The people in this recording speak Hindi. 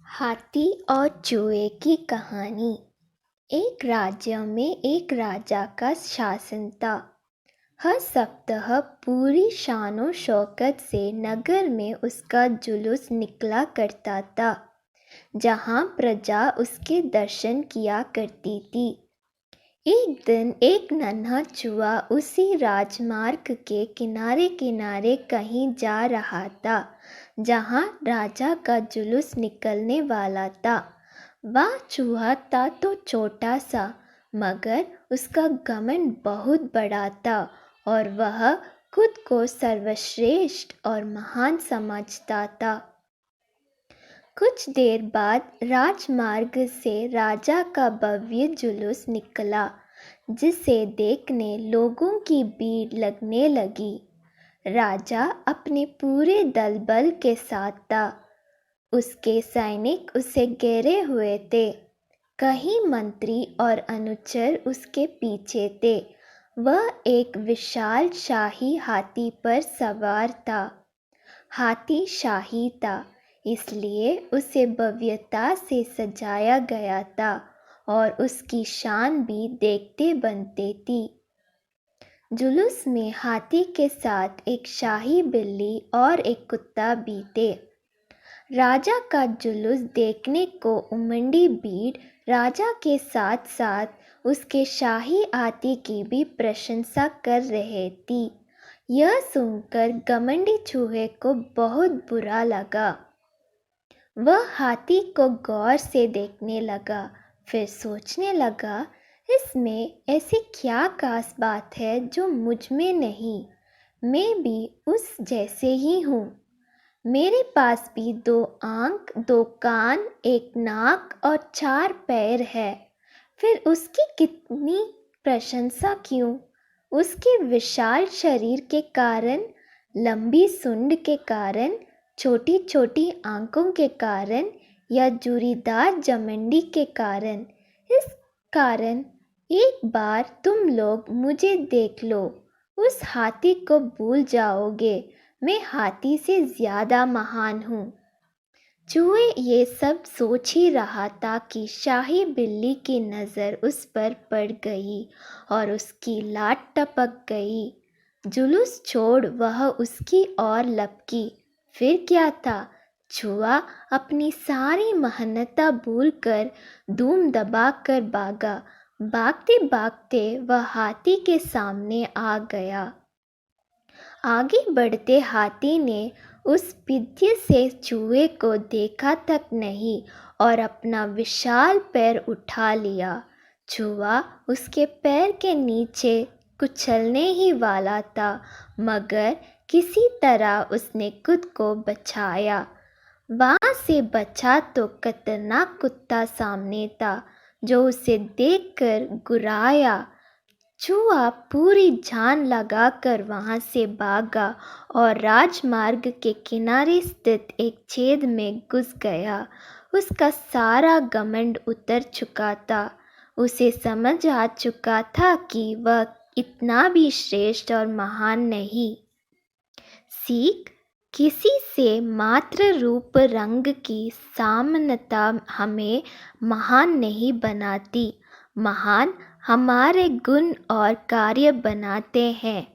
हाथी और चूहे की कहानी। एक राज्य में एक राजा का शासन था। हर सप्ताह पूरी शानो शौकत से नगर में उसका जुलूस निकला करता था, जहाँ प्रजा उसके दर्शन किया करती थी। एक दिन एक नन्हा चूहा उसी राजमार्ग के किनारे किनारे कहीं जा रहा था जहाँ राजा का जुलूस निकलने वाला था। वह चूहा था तो छोटा सा, मगर उसका घमंड बहुत बड़ा था और वह खुद को सर्वश्रेष्ठ और महान समझता था। कुछ देर बाद राजमार्ग से राजा का भव्य जुलूस निकला, जिसे देखने लोगों की भीड़ लगने लगी। राजा अपने पूरे दल बल के साथ था। उसके सैनिक उसे घेरे हुए थे। कई मंत्री और अनुचर उसके पीछे थे। वह एक विशाल शाही हाथी पर सवार था। हाथी शाही था, इसलिए उसे भव्यता से सजाया गया था और उसकी शान भी देखते बनते थी। जुलूस में हाथी के साथ एक शाही बिल्ली और एक कुत्ता भी थे। राजा का जुलूस देखने को उमड़ी भीड़ राजा के साथ साथ उसके शाही हाथी की भी प्रशंसा कर रहे थी। यह सुनकर घमंडी चूहे को बहुत बुरा लगा। वह हाथी को गौर से देखने लगा, फिर सोचने लगा, इसमें ऐसी क्या खास बात है जो मुझ में नहीं। मैं भी उस जैसे ही हूँ। मेरे पास भी 2 आँख, 2 कान, 1 नाक और 4 पैर है। फिर उसकी कितनी प्रशंसा क्यों? उसके विशाल शरीर के कारण, लंबी सूंड के कारण, छोटी छोटी आंखों के कारण या जूरीदार जमंडी के कारण? इस कारण एक बार तुम लोग मुझे देख लो, उस हाथी को भूल जाओगे। मैं हाथी से ज़्यादा महान हूँ। चूहे ये सब सोच ही रहा था कि शाही बिल्ली की नज़र उस पर पड़ गई और उसकी लात टपक गई। जुलूस छोड़ वह उसकी ओर लपकी। फिर क्या था, चूहा अपनी सारी मेहनत भूलकर धूम दबाकर भागा। भागते भागते वह हाथी के सामने आ गया। आगे बढ़ते हाथी ने उस विद्य से चूहे को देखा तक नहीं और अपना विशाल पैर उठा लिया। चूहा उसके पैर के नीचे कुचलने ही वाला था, मगर किसी तरह उसने खुद को बचाया। वहाँ से बचा तो खतरनाक कुत्ता सामने था, जो उसे देखकर गुर्राया। चूहा पूरी जान लगाकर वहाँ से भागा और राजमार्ग के किनारे स्थित एक छेद में घुस गया। उसका सारा घमंड उतर चुका था। उसे समझ आ चुका था कि वह इतना भी श्रेष्ठ और महान नहीं। सीख: किसी से मात्र रूप रंग की समानता हमें महान नहीं बनाती। महान हमारे गुण और कार्य बनाते हैं।